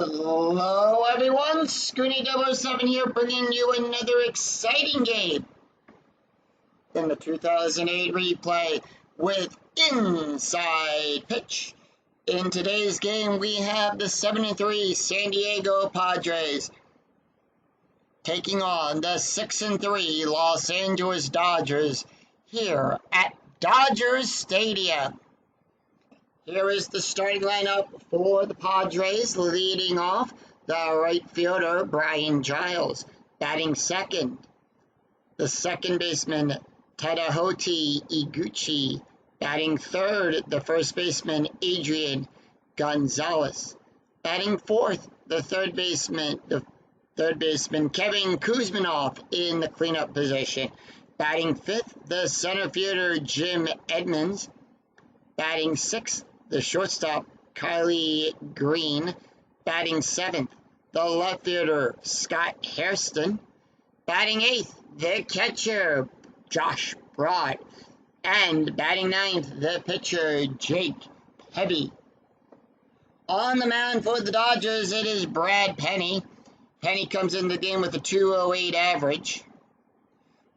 Hello everyone, Scooney007 here, bringing you another exciting game in the 2008 replay with Inside Pitch. In today's game, we have the 7-3 San Diego Padres taking on the 6-3 Los Angeles Dodgers here at Dodgers Stadium. Here is the starting lineup for the Padres. Leading off, the right fielder, Brian Giles. Batting second, the second baseman, Tadahoti Iguchi. Batting third, the first baseman, Adrian Gonzalez. Batting fourth, the third baseman, Kevin Kuzminoff in the cleanup position. Batting fifth, the center fielder, Jim Edmonds. Batting sixth, the shortstop, Kylie Green. Batting seventh, the left fielder, Scott Hairston. Batting eighth, the catcher, Josh Broad. And batting ninth, the pitcher, Jake Peavy. On the mound for the Dodgers, it is Brad Penny. Penny comes in the game with a 2.08 average.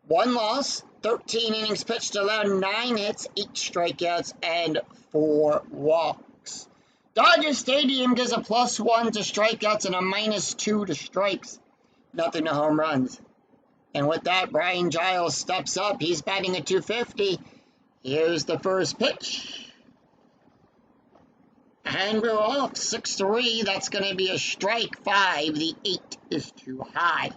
One loss, 13 innings pitched, allowed 9 hits, 8 strikeouts, and 4 walks. Dodger Stadium gives a +1 to strikeouts and a -2 to strikes. Nothing to home runs. And with that, Brian Giles steps up. He's batting at .250. Here's the first pitch. And we're off 6-3. That's going to be a strike 5. The 8 is too high.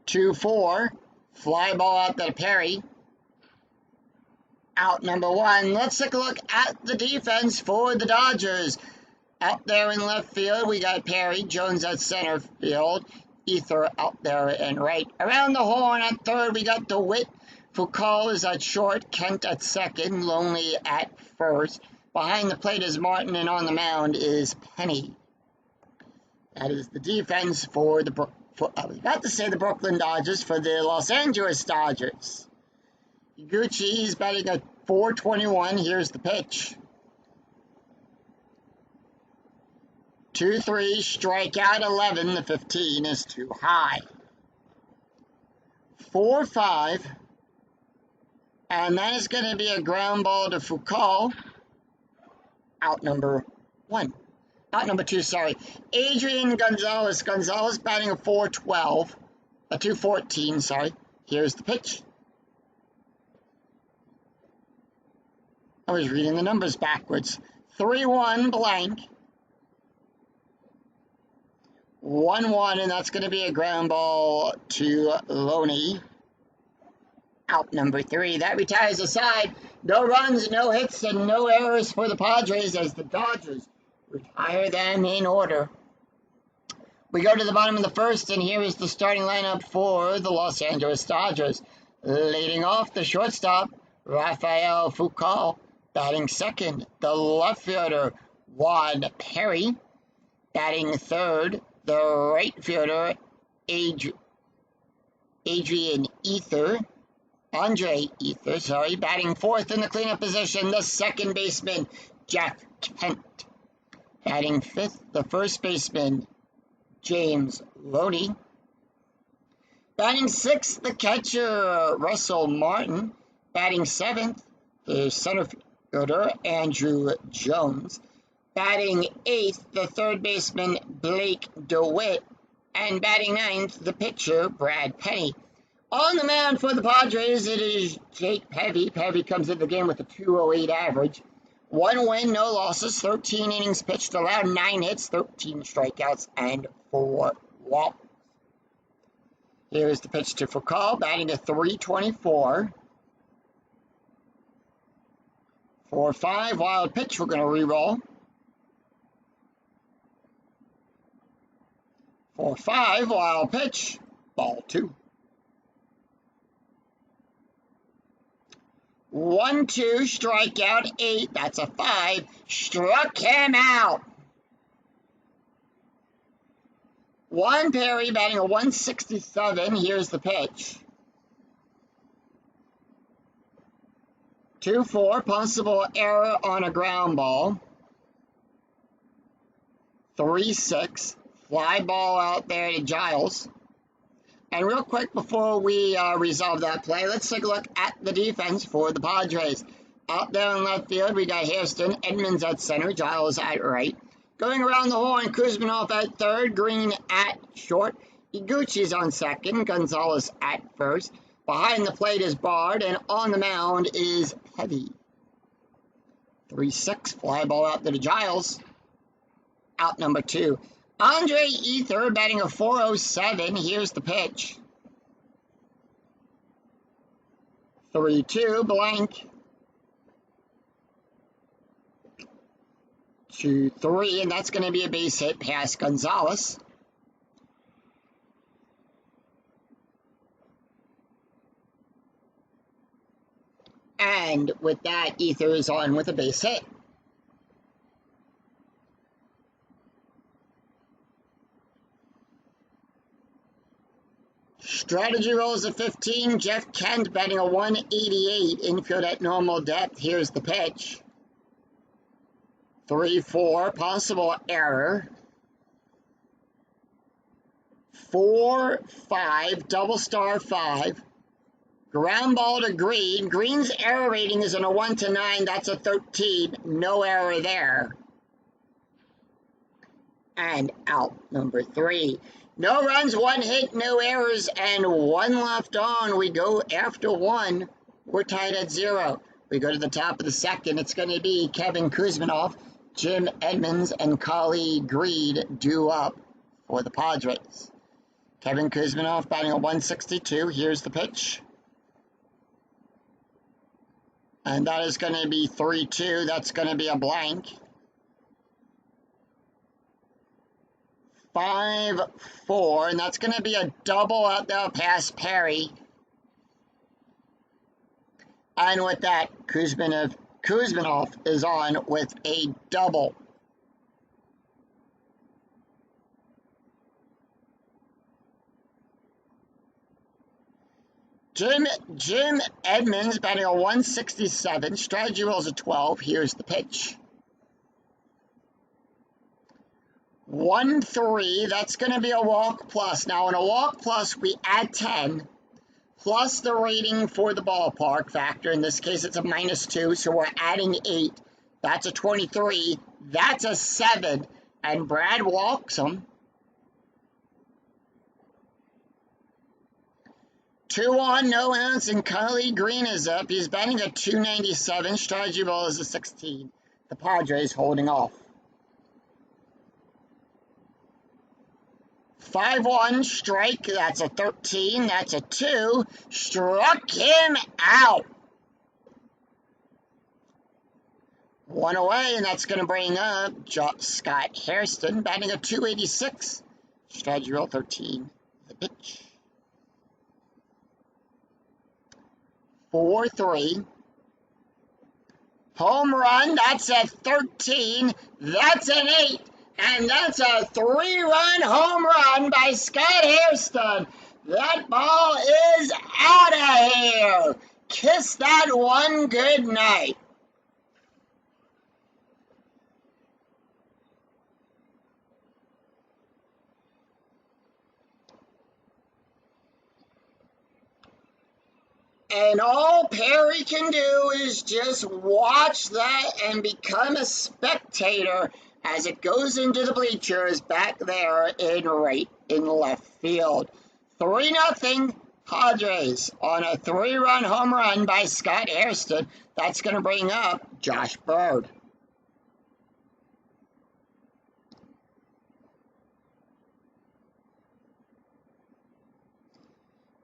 2-4. Fly ball out to Perry. Out number 1. Let's take a look at the defense for the Dodgers. Out there in left field, we got Perry. Jones at center field. Ether out there and right. Around the horn at third, we got DeWitt. Foucault is at short. Kent at second. Lonely at first. Behind the plate is Martin, and on the mound is Penny. That is the defense for the I was about to say the Brooklyn Dodgers, for the Los Angeles Dodgers. Iguchi is batting at .421. Here's the pitch. 2-3, strikeout 11. The 15 is too high. 4-5. And that is going to be a ground ball to Foucault. Out number 1. Out number 2, sorry. Adrian Gonzalez. Gonzalez batting a .412. A .214, sorry. Here's the pitch. I was reading the numbers backwards. 3-1 blank. 1-1, and that's going to be a ground ball to Loney. Out number 3. That retires the side. No runs, no hits, and no errors for the Padres as the Dodgers retire them in order. We go to the bottom of the first, and here is the starting lineup for the Los Angeles Dodgers. Leading off, the shortstop, Rafael Foucault. Batting second, the left fielder, Juan Perry. Batting third, the right fielder, Andre Ether, sorry. Batting fourth in the cleanup position, the second baseman, Jeff Kent. Batting fifth, the first baseman, James Loney. Batting sixth, the catcher, Russell Martin. Batting seventh, the center fielder, Andrew Jones. Batting eighth, the third baseman, Blake DeWitt. And batting ninth, the pitcher, Brad Penny. On the mound for the Padres, it is Jake Peavy. Peavy comes in the game with a 2.08 average. 1 win, no losses, 13 innings pitched, allowed 9 hits, 13 strikeouts, and 4 walks. Here's the pitch to Foucault, batting to .324. 4-5, wild pitch, we're going to re-roll. 4-5, wild pitch, ball 2. 1-2, strikeout 8, that's a 5, struck him out. Juan Perry batting a .167, here's the pitch. 2-4, possible error on a ground ball. 3-6. Fly ball out there to Giles. And real quick before we resolve that play, let's take a look at the defense for the Padres. Out there in left field, we got Hairston, Edmonds at center, Giles at right. Going around the horn, Kuzminov at third, Green at short. Iguchi's on second, Gonzalez at first. Behind the plate is Bard, and on the mound is Heavy. 3-6, fly ball out to the Giles. Out number 2. Andre Ether batting a .407. Here's the pitch. 3-2, blank. 2-3, and that's going to be a base hit past Gonzalez. And with that, Ether is on with a base hit. Strategy rolls a 15. Jeff Kent batting a .188. Infield at normal depth. Here's the pitch. 3-4. Possible error. 4-5. Double star 5. Ground ball to Green. Green's error rating is in a 1-9. That's a 13. No error there. And out number 3. No runs, 1 hit, no errors, and 1 left on. We go after 1. We're tied at 0. We go to the top of the second. It's going to be Kevin Kuzminov, Jim Edmonds, and Kali Greed due up for the Padres. Kevin Kuzminov batting a .162. Here's the pitch. And that is going to be 3-2. That's going to be a blank. 5-4, and that's going to be a double out there past Perry. And with that, Kuzminov is on with a double. Jim Edmonds batting a .167. Strategy rolls a 12. Here's the pitch. 1-3, that's going to be a walk plus. Now, in a walk plus, we add 10, plus the rating for the ballpark factor. In this case, it's a -2, so we're adding 8. That's a 23. That's a 7. And Brad walks him. 2 on, no outs, and Kali Green is up. He's batting a .297. Strategy roll is a 16. The Padres holding off. 5-1, strike, that's a 13, that's a 2, struck him out. 1 away, and that's going to bring up Scott Hairston, batting a .286, strategy roll 13, the pitch. 4-3, home run, that's a 13, that's an 8. And that's a 3-run home run by Scott Hairston. That ball is out of here. Kiss that one good night. And all Perry can do is just watch that and become a spectator as it goes into the bleachers back there in left field. 3-0 Padres on a 3-run home run by Scott Hairston. That's going to bring up Josh Bird.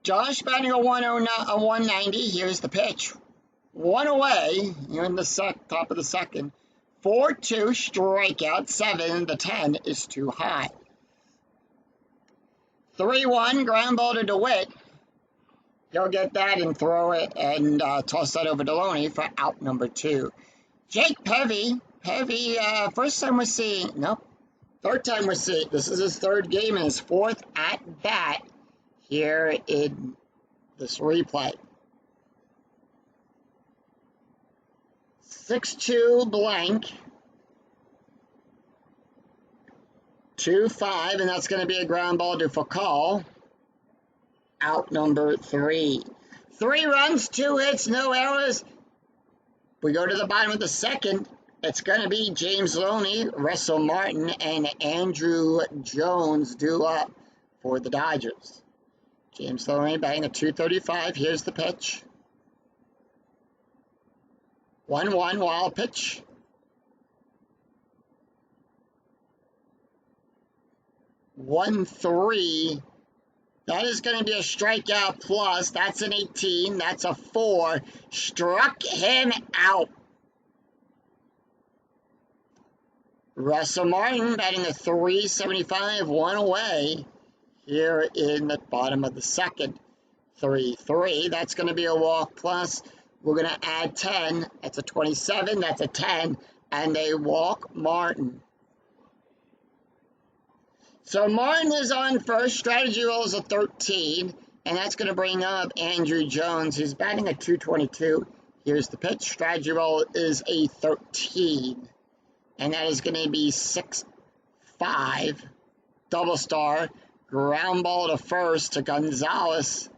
Josh batting a 190. Here's the pitch. 1 away. You're in the top of the second. 4-2, strikeout, 7, the 10 is too high. 3-1, ground ball to DeWitt. He'll get that and throw it and toss that over to Loney for out number 2. Jake Pevy, first time we're seeing, nope, third time we're seeing, this is his 3rd game and his 4th at bat here in this replay. 6-2 blank. 2-5, and that's going to be a ground ball to Fakal. Out number 3. 3 runs, 2 hits, no errors. We go to the bottom of the second. It's going to be James Loney, Russell Martin, and Andrew Jones due up for the Dodgers. James Loney batting at .235. Here's the pitch. 1-1 wild pitch. 1-3. That is going to be a strikeout plus. That's an 18. That's a 4. Struck him out. Russell Martin batting a .375, 1 away here in the bottom of the second. 3-3. That's going to be a walk plus. We're going to add 10. That's a 27. That's a 10. And they walk Martin. So Martin is on first. Strategy roll is a 13. And that's going to bring up Andrew Jones, who's batting a .222. Here's the pitch. Strategy roll is a 13. And that is going to be 6-5. Double star. Ground ball to first to Gonzalez.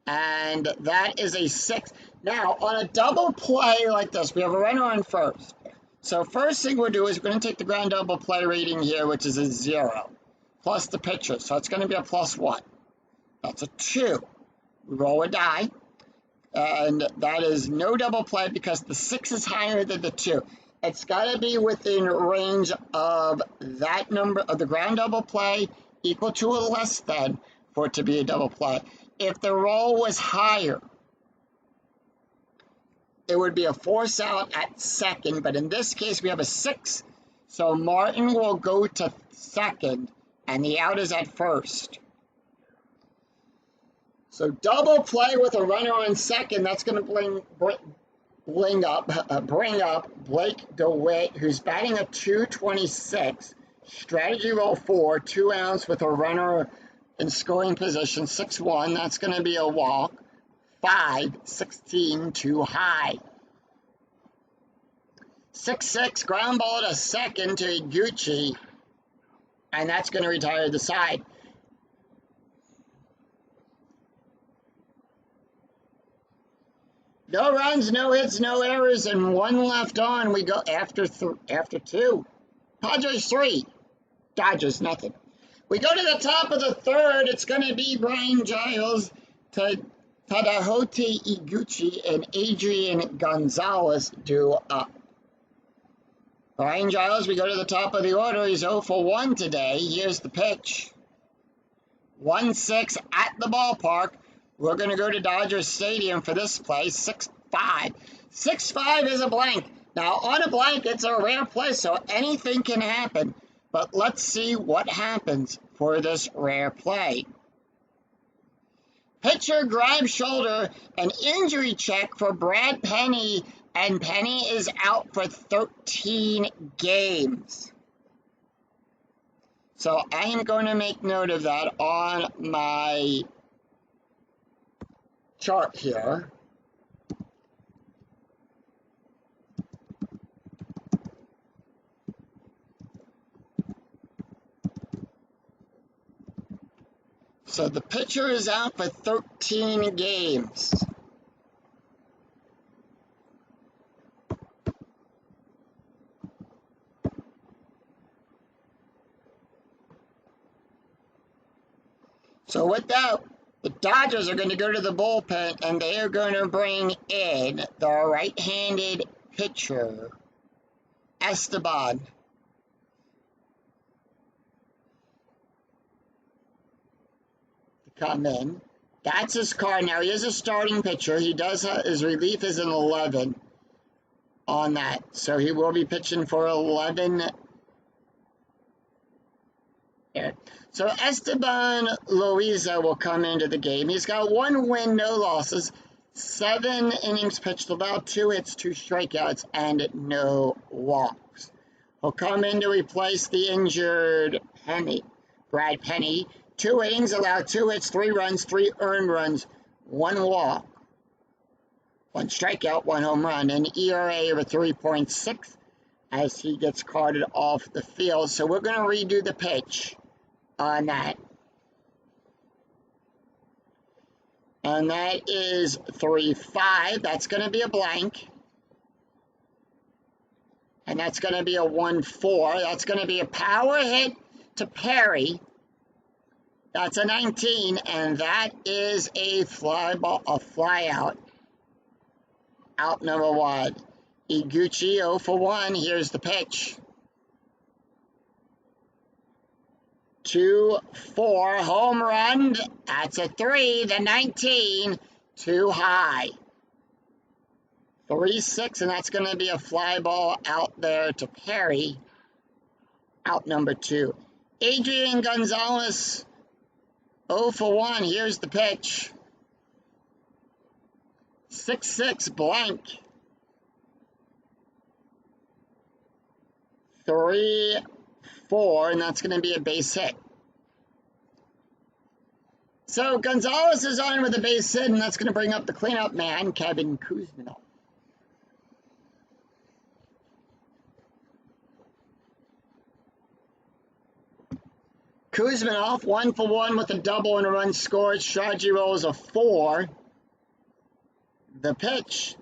And that is a 6. Now, on a double play like this, we have a runner on first. So first thing we'll do is we're going to take the ground double play rating here, which is a 0, plus the pitcher. So it's going to be a +1. That's a 2. We roll a die. And that is no double play because the 6 is higher than the 2. It's got to be within range of that number of the ground double play equal to or less than for it to be a double play. If the roll was higher, it would be a force out at second, but in this case we have a 6, so Martin will go to second, and the out is at first. So double play with a runner on second. That's going to bring up Blake DeWitt, who's batting a .226. Strategy roll 4, 2 outs with a runner in scoring position, 6-1. That's going to be a walk. 5-16 too high. 6-6 ground ball to second to Iguchi, and that's going to retire the side. No runs, no hits, no errors, and 1 left on. We go after 2. Padres 3, Dodgers nothing. We go to the top of the third. It's going to be Brian Giles to Tadahote Iguchi and Adrian Gonzalez due up. Brian Giles, we go to the top of the order. He's 0 for 1 today. Here's the pitch. 1-6 at the ballpark. We're going to go to Dodger Stadium for this play. 6-5. 6-5 is a blank. Now, on a blank, it's a rare play, so anything can happen. But let's see what happens for this rare play. Pitcher grabs shoulder, an injury check for Brad Penny, and Penny is out for 13 games. So I am going to make note of that on my chart here. So the pitcher is out for 13 games. So with that, the Dodgers are going to go to the bullpen, and they are going to bring in the right-handed pitcher, Esteban. Come in. That's his card. Now, he is a starting pitcher. He does have, his relief is an 11 on that. So he will be pitching for 11. Here. So Esteban Loaiza will come into the game. He's got 1 win, no losses, 7 innings pitched, allowed 2 hits, 2 strikeouts, and no walks. He'll come in to replace the injured Brad Penny. 2 innings, allowed 2 hits, 3 runs, 3 earned runs, 1 walk, 1 strikeout, 1 home run, an ERA of a 3.6, as he gets carted off the field. So we're going to redo the pitch on that. And that is 3-5. That's going to be a blank. And that's going to be a 1-4. That's going to be a power hit to Perry. That's a 19, and that is a fly ball, a fly out. Out number 1. Iguchi 0 for 1. Here's the pitch. 2-4 home run. That's a 3. The 19 too high. 3-6, and that's going to be a fly ball out there to Perry. Out number 2. Adrian Gonzalez 0 for 1. Here's the pitch. 6-6 blank. 3-4, and that's going to be a base hit. So Gonzalez is on with a base hit, and that's going to bring up the cleanup man, Kevin Kuzminov. Kuzminov, 1 for 1 with a double and a run scored. Strategy rolls a 4. The pitch,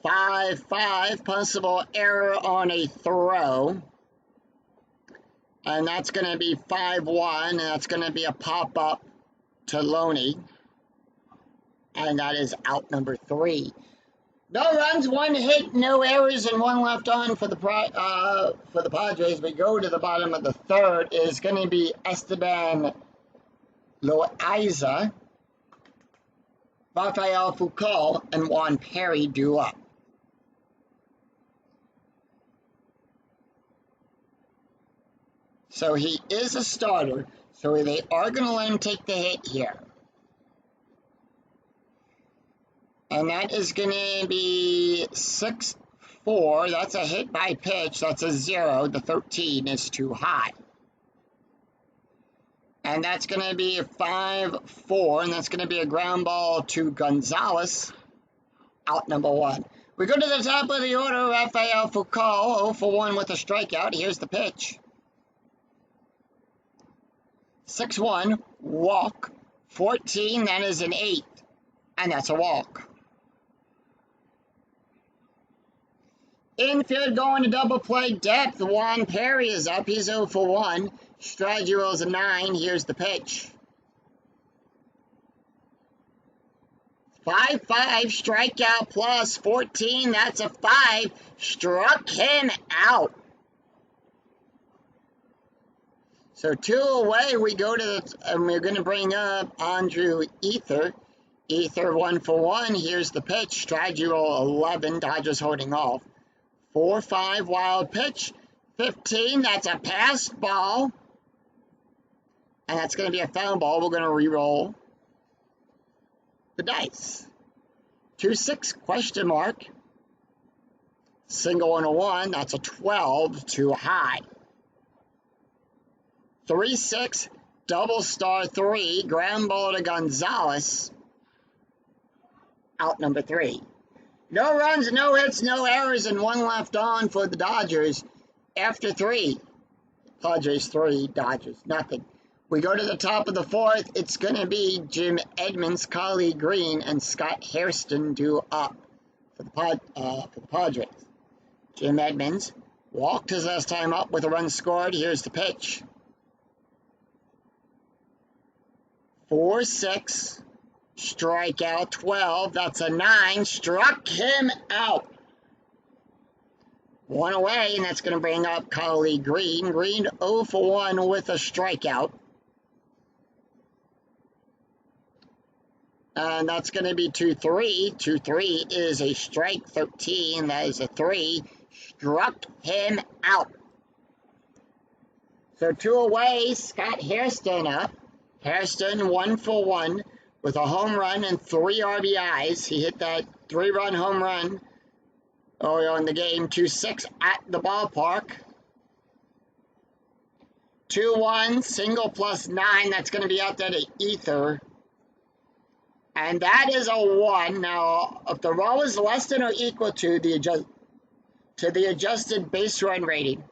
5-5, possible error on a throw. And that's going to be 5-1, and that's going to be a pop-up to Loney. And that is out number 3. No runs, 1 hit, no errors, and 1 left on for the Padres. We go to the bottom of the 3rd. Is going to be Esteban Loaiza, Rafael Foucault, and Juan Perry due up. So he is a starter, so they are going to let him take the hit here. And that is going to be 6-4. That's a hit by pitch. That's a 0. The 13 is too high. And that's going to be a 5-4. And that's going to be a ground ball to Gonzalez. Out number 1. We go to the top of the order. Rafael Foucault, 0 for 1 with a strikeout. Here's the pitch. 6-1. Walk. 14. That is an 8. And that's a walk. Infield going to double play depth. Juan Perry is up. He's 0 for 1. Strategy rolls a 9. Here's the pitch. 5-5. Strikeout plus 14. That's a 5. Struck him out. So 2 away. We go to the, and we're going to bring up Andrew Ether. Ether 1 for 1. Here's the pitch. Strategy roll 11. Dodgers holding off. 4-5 wild pitch. 15. That's a pass ball. And that's going to be a foul ball. We're going to re-roll the dice. 2-6 question mark. Single and a 1. That's a 12 too high. 3-6 double star 3. Ground ball to Gonzalez. Out number 3. No runs, no hits, no errors, and 1 left on for the Dodgers. After 3. Padres 3, Dodgers nothing. We go to the top of the 4th. It's going to be Jim Edmonds, Collie Green, and Scott Hairston due up for the Padres. Jim Edmonds walked his last time up with a run scored. Here's the pitch. 4-6. Strikeout 12. That's a 9. Struck him out. 1 away, and that's going to bring up Collie Green. Green 0 for 1 with a strikeout. And that's going to be 2-3. 2-3 is a strike. 13. That is a 3. Struck him out. So 2 away. Scott Hairston up. Hairston 1 for 1 with a home run and 3 RBIs. He hit that 3-run home run earlier in the game. 2-6 at the ballpark. 2-1, single plus 9. That's going to be out there to Ether. And that is a 1. Now, if the roll is less than or equal to the to the adjusted base run rating.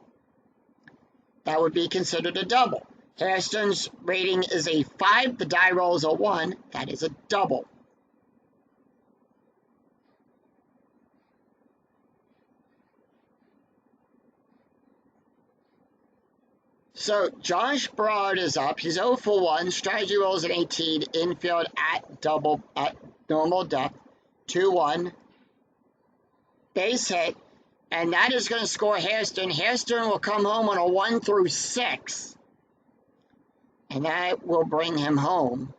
That would be considered a double. Hairston's rating is a 5, the die roll is a 1, that is a double. So Josh Broad is up. He's 0 for 1. Strategy rolls an 18. Infield at normal depth. 2-1. Base hit. And that is going to score Hairston. Hairston will come home on a 1 through 6. And that will bring him home.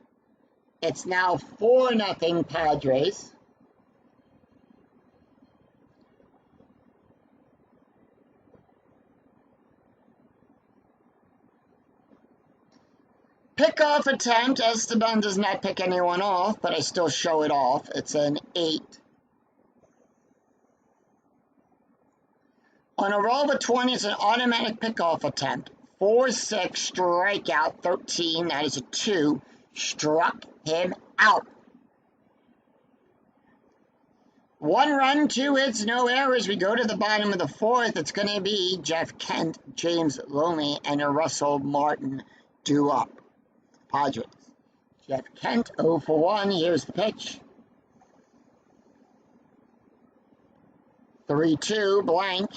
It's now 4-0 Padres. Pickoff attempt. Esteban does not pick anyone off, but I still show it off. It's an 8. On a roll of 20, it's an automatic pickoff attempt. 4-6, strikeout, 13. That is a 2. Struck him out. 1 run, 2 hits, no errors. We go to the bottom of the 4th. It's going to be Jeff Kent, James Loney, and a Russell Martin due up. Padres. Jeff Kent, 0 for 1. Here's the pitch. 3-2, blank.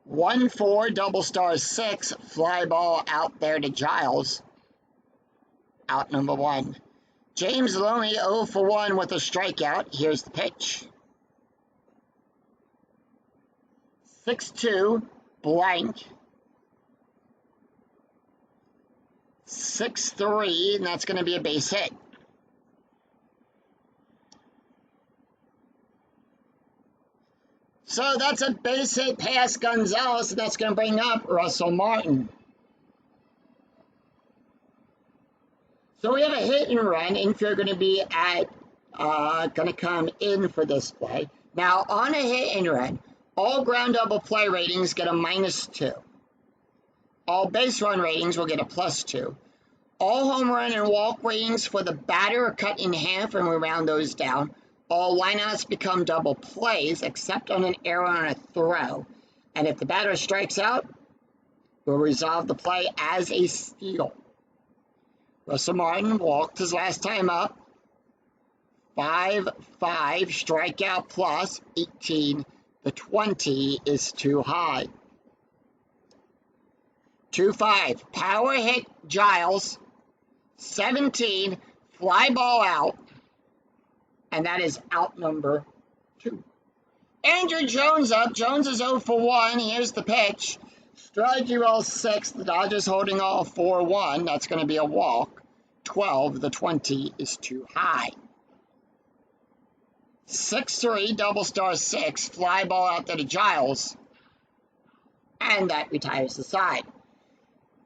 1-4, double star 6. Fly ball out there to Giles. Out number 1. James Loney, 0 for 1 with a strikeout. Here's the pitch. 6-2, blank. 6-3, and that's going to be a base hit. So that's a base hit past Gonzalez, and that's going to bring up Russell Martin. So we have a hit and run. Infield going to be at, going to come in for this play. Now, on a hit and run, all ground double play ratings get a -2. All base run ratings will get a +2. All home run and walk ratings for the batter are cut in half, and we round those down. All lineouts become double plays, except on an error on a throw. And if the batter strikes out, we'll resolve the play as a steal. Russell Martin walked his last time up. 5-5, strikeout plus 18. The 20 is too high. 2-5, power hit Giles. 17, fly ball out. And that is out number 2. Andrew Jones up. Jones is 0 for 1. Here's the pitch. Strategy roll 6. The Dodgers holding all 4-1. That's going to be a walk. 12. The 20 is too high. 6-3, double star 6. Fly ball out there to Giles. And that retires the side.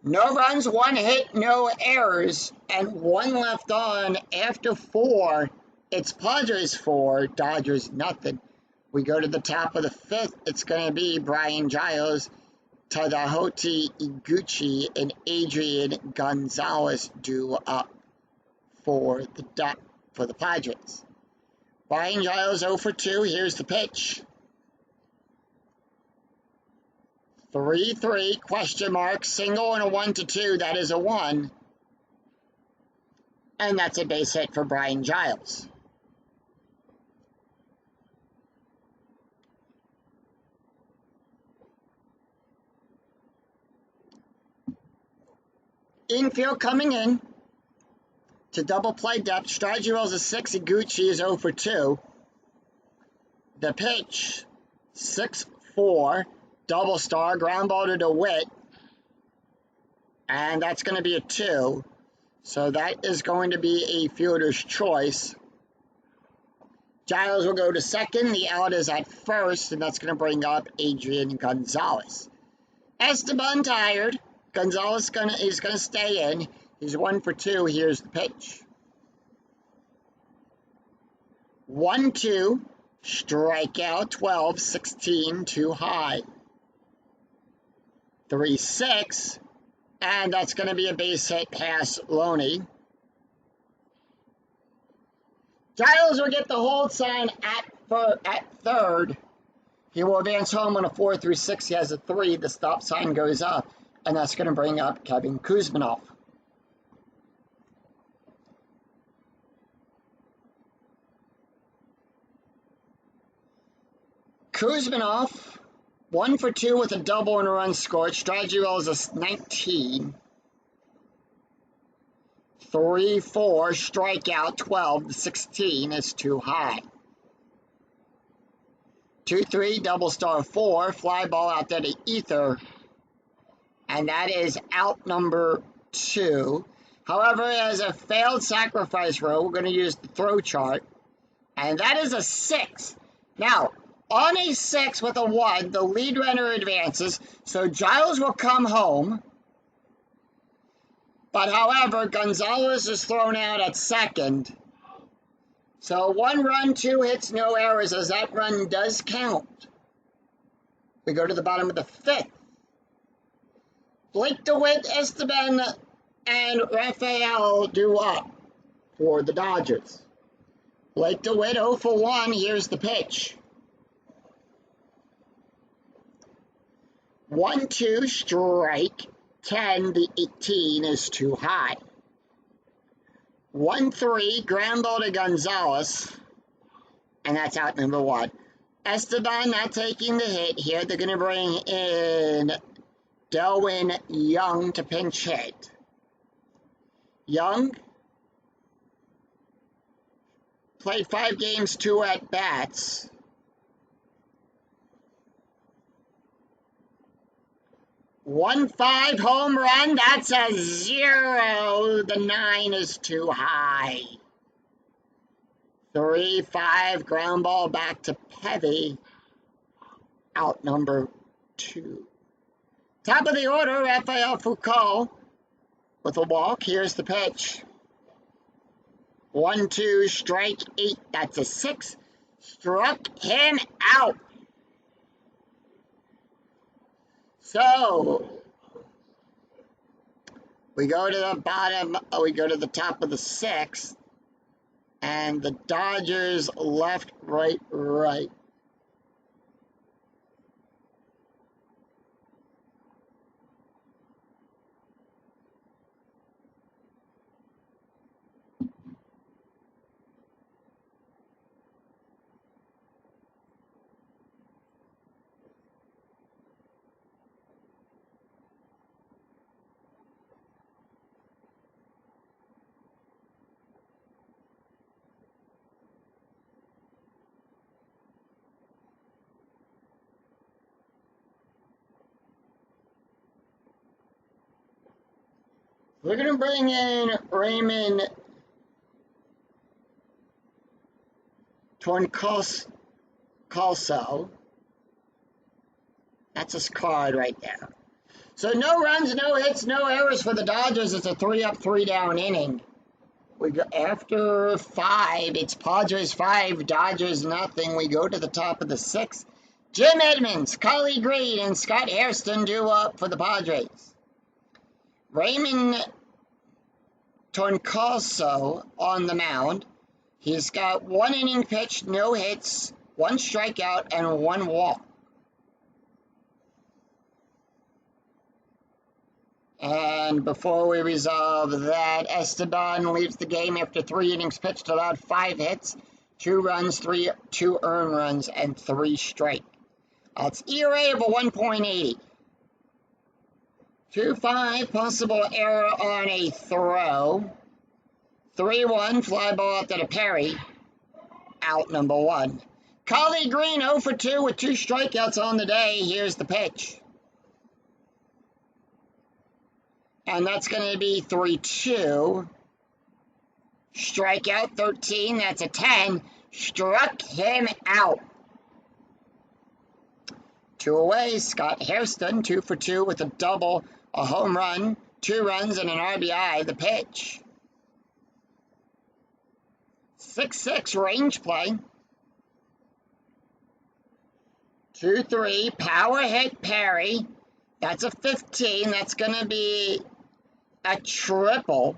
No runs, 1 hit, no errors, and 1 left on after 4. It's Padres 4, Dodgers nothing. We go to the top of the 5th. It's going to be Brian Giles, Tadahoti Iguchi, and Adrian Gonzalez due up for the Padres. Brian Giles 0 for 2. Here's the pitch. 3-3, question mark, single and a 1-2. That is a 1. And that's a base hit for Brian Giles. Infield coming in to double play depth. Strategy rolls a 6. Iguchi is 0 for 2. The pitch, 6-4. Double star, ground ball to DeWitt. And that's going to be a 2. So that is going to be a fielder's choice. Giles will go to second. The out is at first, and that's going to bring up Adrian Gonzalez. Esteban tired. Gonzalez is going to stay in. He's 1 for 2. Here's the pitch. 1-2. Strikeout 12. 16 too high. 3-6, and that's going to be a base hit past Loney. Giles will get the hold sign at third. He will advance home on a 4 through 6. He has a 3. The stop sign goes up, and that's going to bring up Kevin Kuzminoff. Kuzminoff, 1 for 2 with a double and a run scored. Strategy roll is a 19. 3, 4, strikeout, 12. The 16 is too high. 2, 3, double star 4, fly ball out there to ether. And that is out number 2. However, as a failed sacrifice row, we're going to use the throw chart. And that is a 6. Now, on a 6 with a 1, the lead runner advances, so Giles will come home. But however, Gonzalez is thrown out at second. So 1 run, 2 hits, no errors, as that run does count. We go to the bottom of the 5th. Blake DeWitt, Esteban, and Rafael do up for the Dodgers. Blake DeWitt 0 for 1. Here's the pitch. 1, 2, strike. 10, the 18 is too high. 1, 3, ground ball to Gonzalez. And that's out number 1. Esteban not taking the hit here. They're going to bring in Delwyn Young to pinch hit. Young played 5 games, 2 at-bats. 1-5 home run, that's a 0. The 9 is too high. 3-5 ground ball back to Pevy. Out number 2. Top of the order, Rafael Foucault with a walk. Here's the pitch. 1, 2, strike 8. That's a 6. Struck him out. So, we go to the bottom, we go to the top of the 6th, and the Dodgers left, right, right. We're going to bring in Raymond Torncalso. That's his card right there. So no runs, no hits, no errors for the Dodgers. It's a 3-up, 3-down inning. We go after 5. It's Padres 5, Dodgers nothing. We go to the top of the 6th. Jim Edmonds, Kylie Green, and Scott Hairston do up for the Padres. Raymond Torncalso on the mound. He's got 1 inning pitched, no hits, 1 strikeout, and 1 walk. And before we resolve that, Esteban leaves the game after 3 innings pitched, allowed 5 hits, 2 runs, 2 earned runs, and 3 strike. That's ERA of a 1.80. 2-5, possible error on a throw. 3-1, fly ball out to Perry. Out number 1. Kylie Green 0 for 2 with 2 strikeouts on the day. Here's the pitch. And that's going to be 3-2. Strikeout 13, that's a 10. Struck him out. 2 away, Scott Hairston 2 for 2 with a double, a home run, 2 runs, and an RBI. The pitch. 6-6 range play. 2-3 power hit Perry. That's a 15. That's going to be a triple.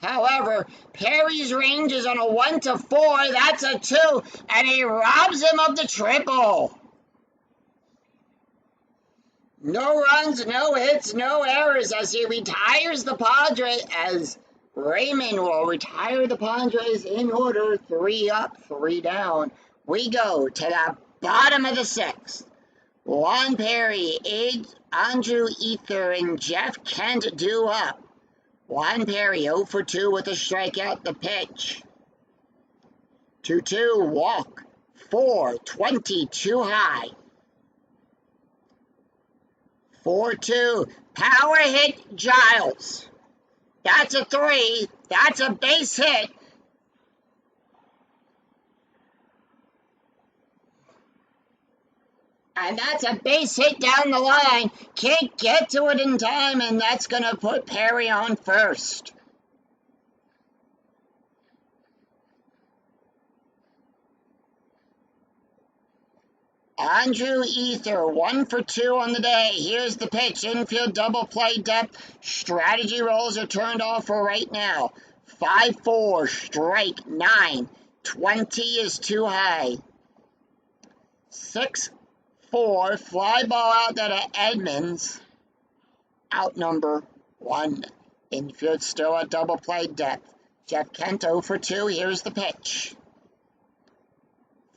However, Perry's range is on a 1 to 4. That's a 2, and he robs him of the triple. No runs, no hits, no errors as he retires the Padres, as Raymond will retire the Padres in order, 3 up, 3 down. We go to the bottom of the 6th. Juan Perry, Andrew Ether, and Jeff Kent due up. Juan Perry 0 for 2 with a strikeout. The pitch. 2-2 walk. 4-20 too high. 4-2 power hit Giles. That's a 3. That's a base hit. And that's a base hit down the line. Can't get to it in time, and that's going to put Perry on first. Andrew Ether, 1 for 2 on the day. Here's the pitch. Infield double play depth. Strategy rolls are turned off for right now. 5-4, strike 9. 20 is too high. 6-4, fly ball out to Edmonds. Out number 1. Infield still at double play depth. Jeff Kent 0 for 2. Here's the pitch.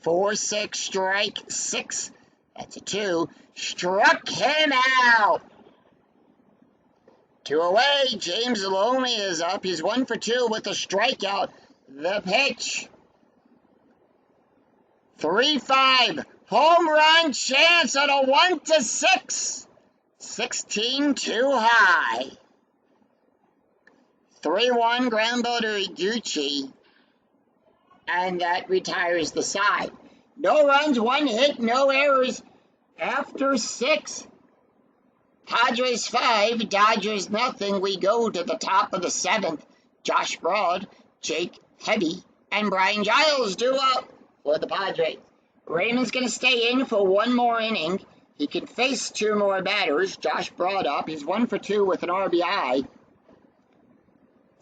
4-6, strike 6. That's a 2. Struck him out. 2 away. James Loney is up. He's 1 for 2 with a strikeout. The pitch. 3-5. Home run chance on a 1 to 6. 16 too high. 3-1 ground ball to Iguchi. And that retires the side. No runs, 1 hit, no errors. After 6, Padres 5, Dodgers nothing. We go to the top of the 7th. Josh Broad, Jake Heavy, and Brian Giles due up for the Padres. Raymond's going to stay in for 1 more inning. He can face 2 more batters. Josh Broad up. He's 1 for 2 with an RBI.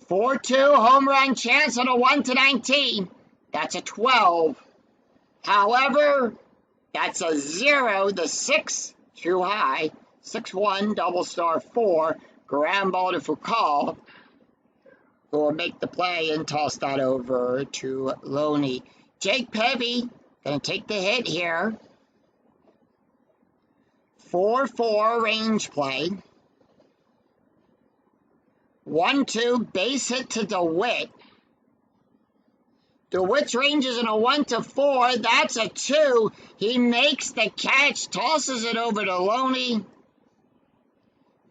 4-2 home run chance on a 1 to 19. That's a 12. However, that's a 0. The 6 too high. 6-1 double star 4. Ground ball to Foucault, who will make the play and toss that over to Loney. Jake Peavy going to take the hit here. 4-4 range play. 1-2 base hit to DeWitt. DeWitt's range is in a 1 to 4. That's a 2. He makes the catch, tosses it over to Loney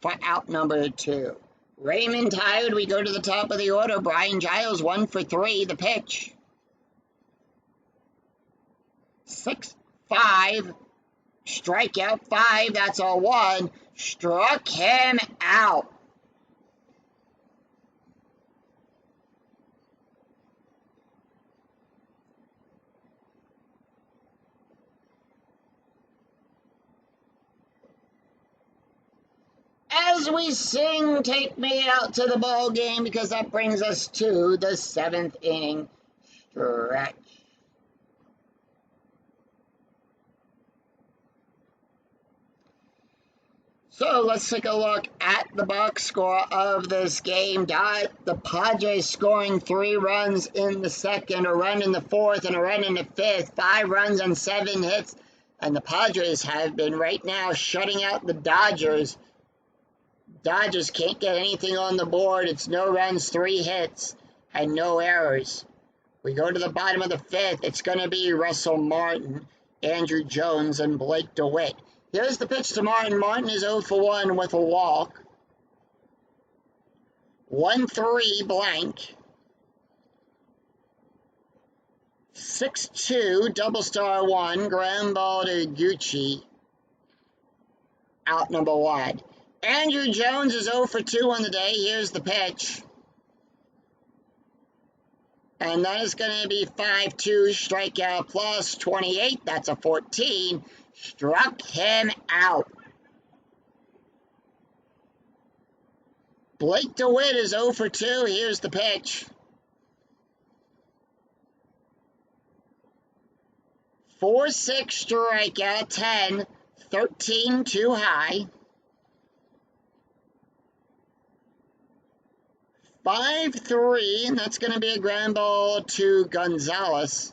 for out number 2. Raymond tired. We go to the top of the order. Brian Giles 1 for 3. The pitch. 6-5. Strikeout 5. That's a 1. Struck him out. As we sing, take me out to the ball game, because that brings us to the 7th inning stretch. So let's take a look at the box score of this game. The Padres scoring 3 runs in the 2nd, a run in the 4th, and a run in the 5th. 5 runs and 7 hits. And the Padres have been right now shutting out the Dodgers. Dodgers can't get anything on the board. It's no runs, 3 hits, and no errors. We go to the bottom of the 5th. It's going to be Russell Martin, Andrew Jones, and Blake DeWitt. Here's the pitch to Martin. Martin is 0 for 1 with a walk. 1-3 blank. 6-2 double star 1. Ground ball to Gucci. Out number 1. Andrew Jones is 0 for 2 on the day. Here's the pitch. And that is going to be 5-2, strikeout plus 28. That's a 14. Struck him out. Blake DeWitt is 0 for 2. Here's the pitch. 4-6 strikeout, 10, 13 too high. 5-3, and that's going to be a ground ball to Gonzalez.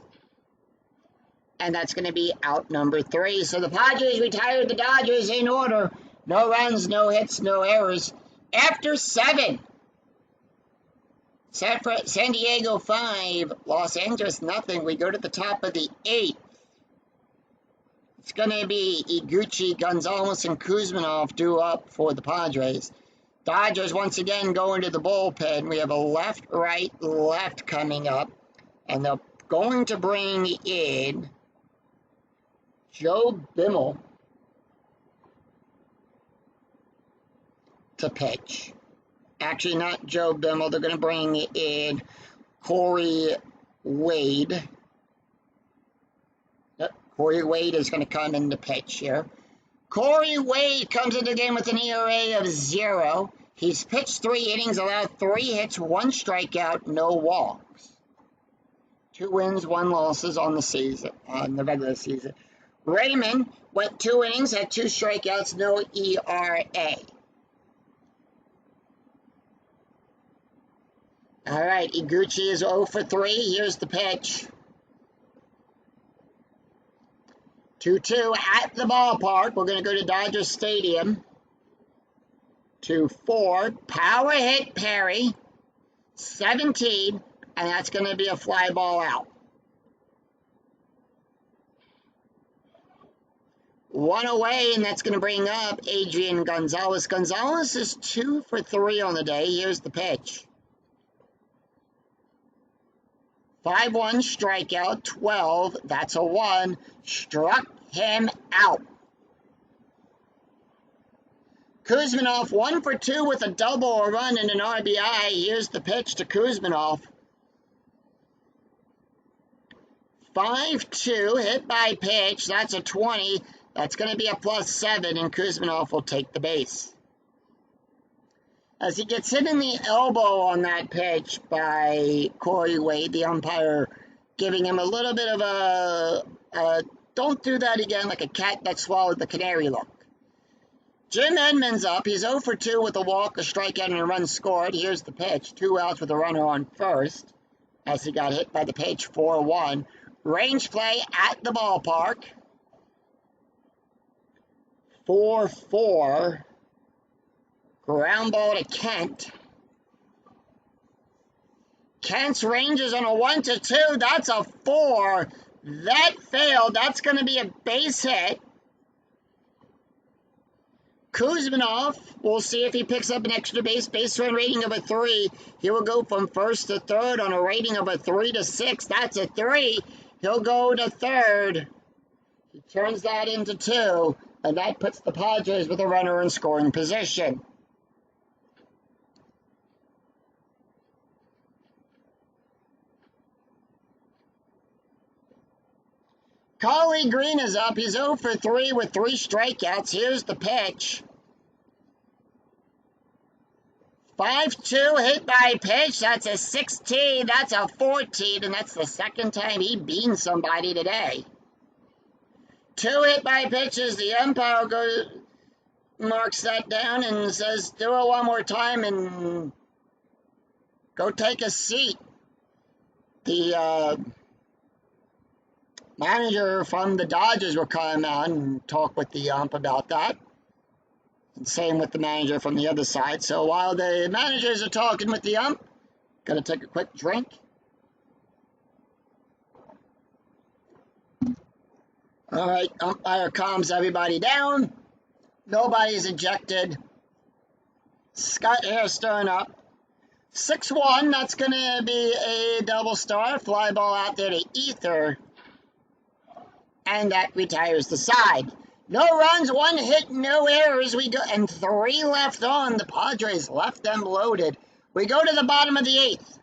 And that's going to be out number 3. So the Padres retired the Dodgers in order. No runs, no hits, no errors. After 7. San Diego 5, Los Angeles nothing. We go to the top of the 8th. It's going to be Iguchi, Gonzalez, and Kuzminov due up for the Padres. Dodgers once again going to the bullpen. We have a left, right, left coming up. And they're going to bring in Joe Bimmel to pitch. Actually, not Joe Bimmel. They're going to bring in Corey Wade. Yep, Corey Wade is going to come in to pitch here. Corey Wade comes into the game with an ERA of 0. He's pitched 3 innings, allowed 3 hits, 1 strikeout, no walks. 2 wins, 1 losses on the season, on the regular season. Raymond went 2 innings, had 2 strikeouts, no ERA. All right, Iguchi is 0 for 3. Here's the pitch. 2-2 at the ballpark. We're going to go to Dodger Stadium. 2-4. Power hit Perry. 17. And that's going to be a fly ball out. 1 away, and that's going to bring up Adrian Gonzalez. Gonzalez is 2 for 3 on the day. Here's the pitch. 5-1 strikeout, 12. That's a 1. Struck him out. Kuzminov 1 for 2 with a double, a run, and an RBI. Here's the pitch to Kuzminov. 5-2, hit by pitch. That's a 20. That's going to be a +7, and Kuzminov will take the base. As he gets hit in the elbow on that pitch by Corey Wade, the umpire giving him a little bit of a don't do that again, like a cat that swallowed the canary look. Jim Edmonds up. He's 0 for 2 with a walk, a strikeout, and a run scored. Here's the pitch. 2 outs with a runner on first as he got hit by the pitch, 4-1. Range play at the ballpark. 4-4. Ground ball to Kent. Kent's ranges on a 1-2. That's a 4. That failed. That's going to be a base hit. Kuzminov, we'll see if he picks up an extra base run rating of a 3. He will go from first to third on a rating of a 3-6. That's a 3. He'll go to third. He turns that into 2, and that puts the Padres with a runner in scoring position. Collie Green is up. He's 0 for 3 with 3 strikeouts. Here's the pitch. 5-2 hit by pitch. That's a 16. That's a 14. And that's the second time he beamed somebody today. 2 hit by pitches. The umpire marks that down and says, do it one more time and go take a seat. The manager from the Dodgers will come out and talk with the ump about that. And same with the manager from the other side. So while the managers are talking with the ump, gonna take a quick drink. All right, umpire calms everybody down. Nobody's ejected. Scott Hairston up. 6-1, that's gonna be a double star. Fly ball out there to Ether. And that retires the side. No runs, 1 hit, no errors. We go, and 3 left on. The Padres left them loaded. We go to the bottom of the 8th.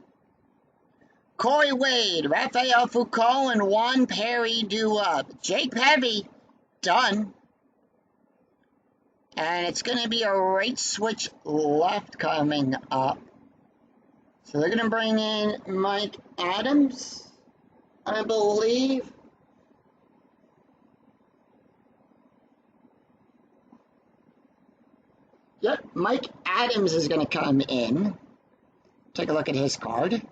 Corey Wade, Rafael Foucault, and Juan Perry due up. Jake Peavy, done. And it's going to be a right switch left coming up. So they're going to bring in Mike Adams, I believe. Yep, Mike Adams is going to come in. Take a look at his card.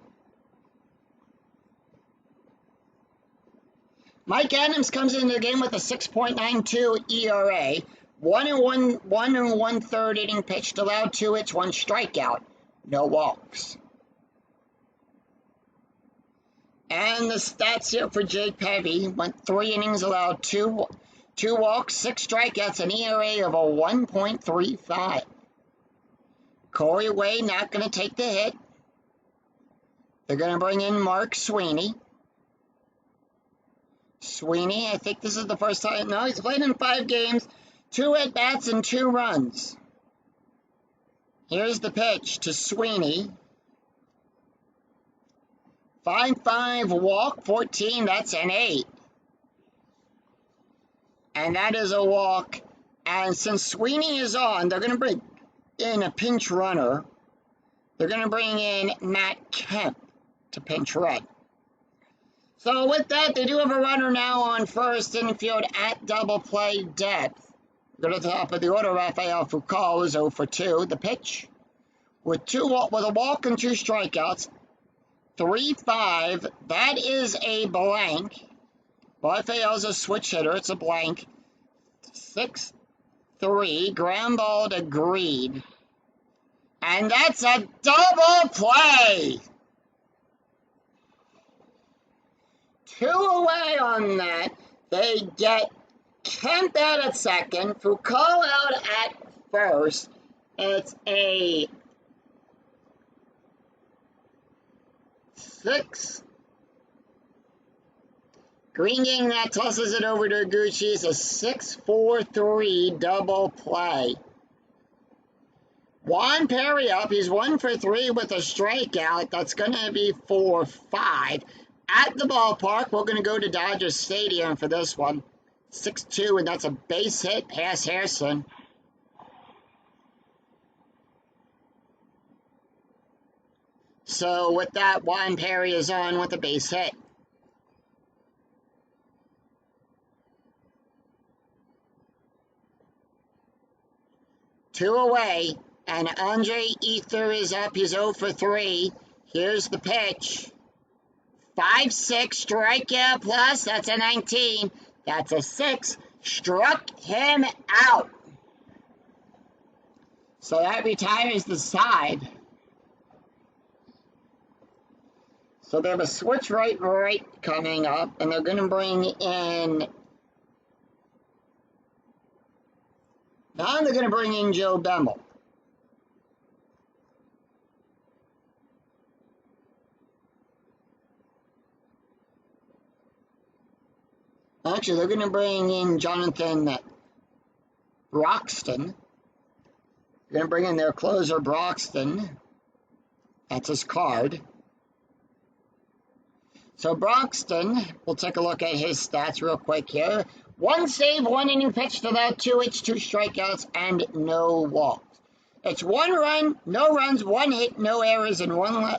Mike Adams comes into the game with a 6.92 ERA, 1 1/3 inning pitched, allowed 2 hits, 1 strikeout, no walks. And the stats here for Jake Peavy went 3 innings, allowed 2 walks, 6 strikeouts, an ERA of a 1.35. Corey Way not going to take the hit. They're going to bring in Mark Sweeney. Sweeney, I think this is the first time. No, he's played in 5 games, 2 at-bats and 2 runs. Here's the pitch to Sweeney. 5-5 walk, 14, that's an 8. And that is a walk. And since Sweeney is on, they're going to bring in a pinch runner. They're going to bring in Matt Kemp to pinch run. So with that, they do have a runner now on first infield at double play depth. Go to the top of the order, Rafael Foucault is 0 for 2. The pitch with a walk and 2 strikeouts. 3-5, that is a blank. Rafael's a switch hitter, it's a blank. 6-3, ground ball to Greed. And that's a double play! 2 away on that. They get Kemp out at second, Foucault out at first. It's a 6. Green Gang that tosses it over to Gucci. It's a 6-4-3 double play. Juan Perry up. He's 1 for 3 with a strikeout. That's going to be 4-5. At the ballpark, we're going to go to Dodger Stadium for this one. 6-2, and that's a base hit past Harrison. So with that, Juan Perry is on with a base hit. Two away, and Andre Ether is up. He's 0 for 3. Here's the pitch. 5-6, strikeout plus, that's a 19. That's a 6. Struck him out. So that retires the side. So they have a switch right coming up, and they're going to bring in... Now they're going to bring in Joe Bemmel. Actually, they're going to bring in Jonathan Broxton. They're going to bring in their closer, Broxton. That's his card. So Broxton, we'll take a look at his stats real quick here. 1 save, 1 inning pitched, allowed 2 hits, 2 strikeouts, and no walks. It's 1 run, no runs, 1 hit, no errors, and 1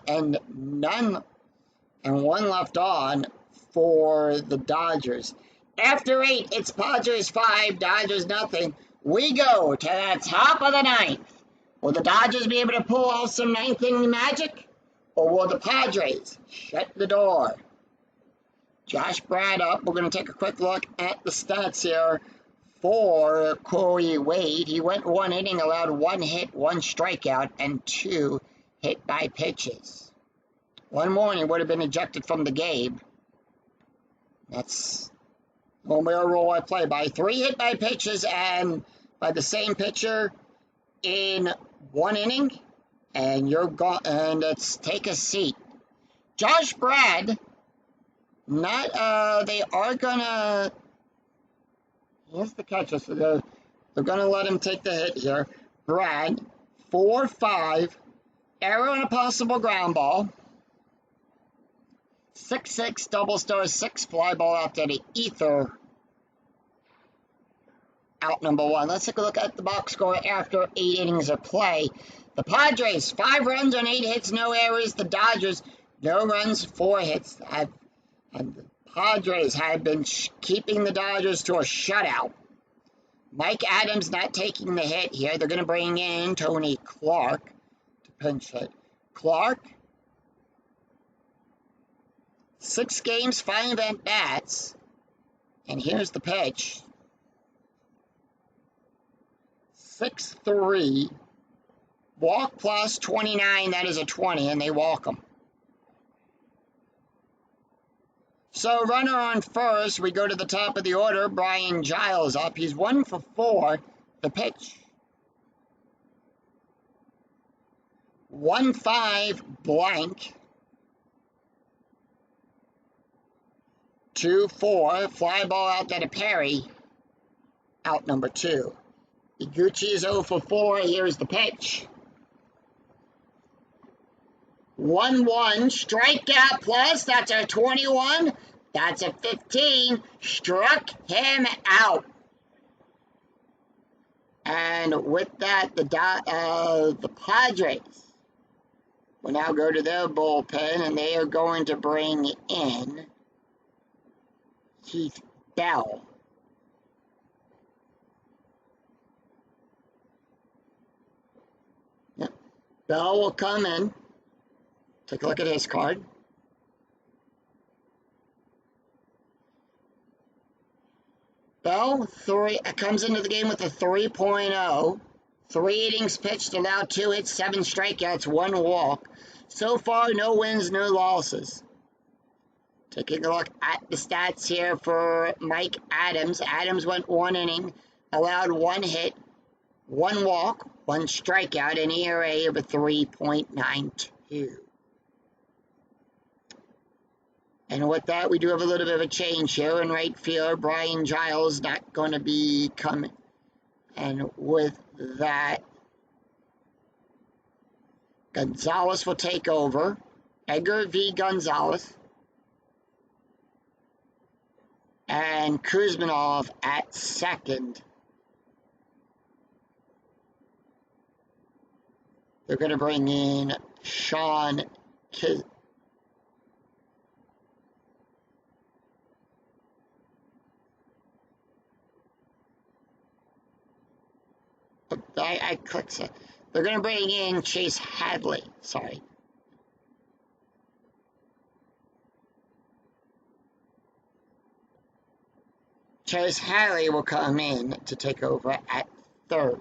left on for the Dodgers. After 8, it's Padres 5, Dodgers nothing. We go to the top of the 9th. Will the Dodgers be able to pull off some 9th inning magic? Or will the Padres shut the door? Josh Brad up. We're going to take a quick look at the stats here for Corey Wade. He went 1 inning, allowed 1 hit, 1 strikeout, and 2 hit by pitches. 1 more and he would have been ejected from the game. That's only a rule I play by. 3 hit by pitches and by the same pitcher in 1 inning. And you're gone. And it's take a seat. Josh Brad, they are gonna. Here's the catcher. So they're gonna let him take the hit here. Brad, 4-5, error on a possible ground ball. 6-6 double star, 6 fly ball out to the ether. out number 1. Let's take a look at the box score after 8 innings of play. The Padres, 5 runs on 8 hits, no errors. The Dodgers, no runs, 4 hits. And the Padres have been keeping the Dodgers to a shutout. Mike Adams not taking the hit here. They're going to bring in Tony Clark to pinch hit. Clark, 6 games, 5 at-bats. And here's the pitch. 6-3. Walk plus 29, that is a 20, and they walk them. So runner on first, we go to the top of the order. Brian Giles up. He's 1 for 4. The pitch. 1-5 blank. 2-4. Fly ball out to Perry. Out number 2. Iguchi is 0 for 4. Here's the pitch. 1-1. Strikeout plus. That's a 21. That's a 15. Struck him out. And with that, the Padres will now go to their bullpen, and they are going to bring in Keith Bell. Yep. Bell will come in. Take a look at his card. Bell comes into the game with a 3.0. 3 innings pitched, allowed 2 hits, 7 strikeouts, 1 walk. So far, no wins, no losses. Taking a look at the stats here for Mike Adams. Adams went 1 inning, allowed 1 hit, 1 walk, 1 strikeout, an ERA of a 3.92. And with that, we do have a little bit of a change here in right field. Brian Giles not going to be coming. And with that, Gonzalez will take over. Edgar V. Gonzalez. And Kuzmanov at second. They're going to bring in Sean I clicked it. They're going to bring in Chase Hadley. Sorry. Chase Hadley will come in to take over at third.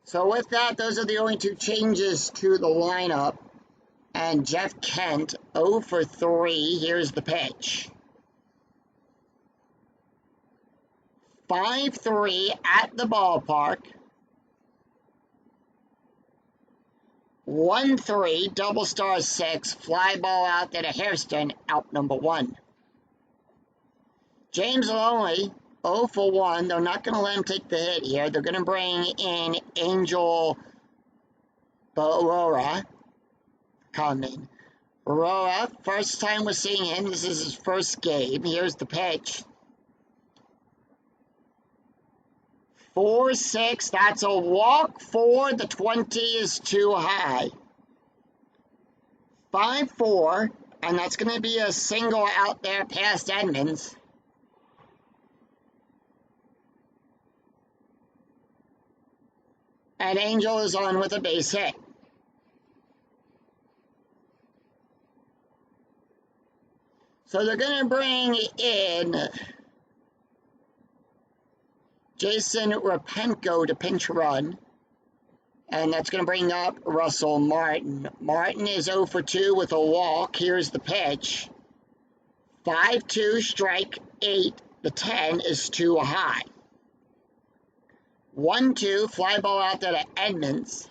So with that, those are the only 2 changes to the lineup. And Jeff Kent, 0 for 3. Here's the pitch. 5-3 at the ballpark. 1-3, double star 6, fly ball out to Hairston, out number 1. James Loney, 0 for 1. They're not going to let him take the hit here. They're going to bring in Angel Barora. Coming. Barora, first time we're seeing him. This is his first game. Here's the pitch. 4-6, that's a walk 4, the 20 is too high. 5-4, and that's going to be a single out there past Edmonds. And Angel is on with a base hit. So they're going to bring in Jason Rapenko to pinch run. And that's going to bring up Russell Martin. Martin is 0 for 2 with a walk. Here's the pitch. 5-2, strike 8. The 10 is too high. 1-2, fly ball out to Edmonds.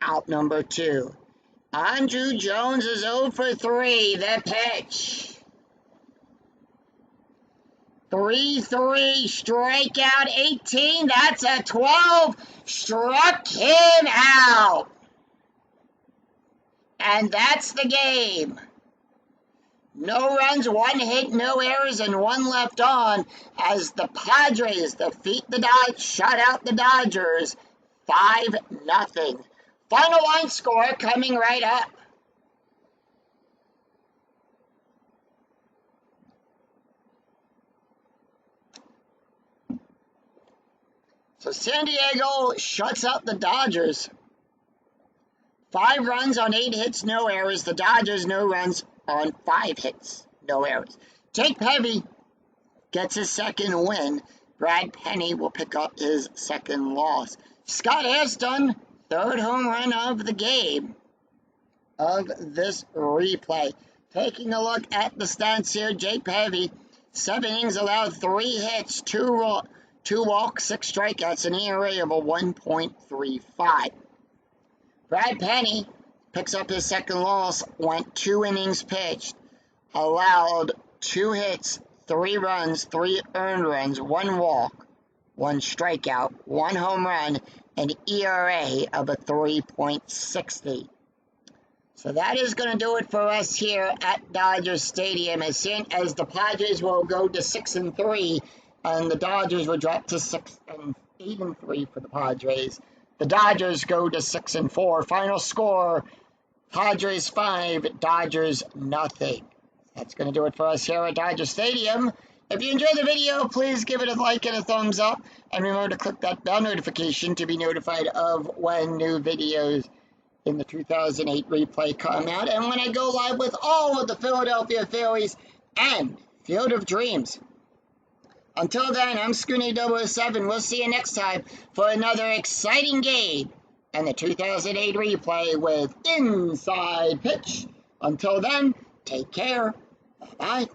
Out number 2. Andrew Jones is 0 for 3. The pitch. 3-3, strikeout 18, that's a 12, struck him out. And that's the game. No runs, 1 hit, no errors, and 1 left on as the Padres defeat the Dodgers, shut out the Dodgers 5-0. Final line score coming right up. So San Diego shuts out the Dodgers. 5 runs on 8 hits, no errors. The Dodgers, no runs on 5 hits, no errors. Jake Peavy gets his second win. Brad Penny will pick up his second loss. Scott Hairston, 3rd home run of the game of this replay. Taking a look at the stats here, Jake Peavy, 7 innings allowed, 3 hits, 2 walks, 6 strikeouts, an ERA of a 1.35. Brad Penny picks up his second loss, went 2 innings pitched, allowed 2 hits, 3 runs, 3 earned runs, 1 walk, 1 strikeout, 1 home run, an ERA of a 3.60. So that is going to do it for us here at Dodger Stadium, as soon as the Padres will go to 6-3, and the Dodgers will drop to 8-3 for the Padres. The Dodgers go to 6-4. Final score: Padres 5, Dodgers nothing. That's going to do it for us here at Dodger Stadium. If you enjoyed the video, please give it a like and a thumbs up, and remember to click that bell notification to be notified of when new videos in the 2008 replay come out, and when I go live with all of the Philadelphia Phillies and Field of Dreams. Until then, I'm Scoonie 007. We'll see you next time for another exciting game and the 2008 replay with Inside Pitch. Until then, take care. Bye-bye.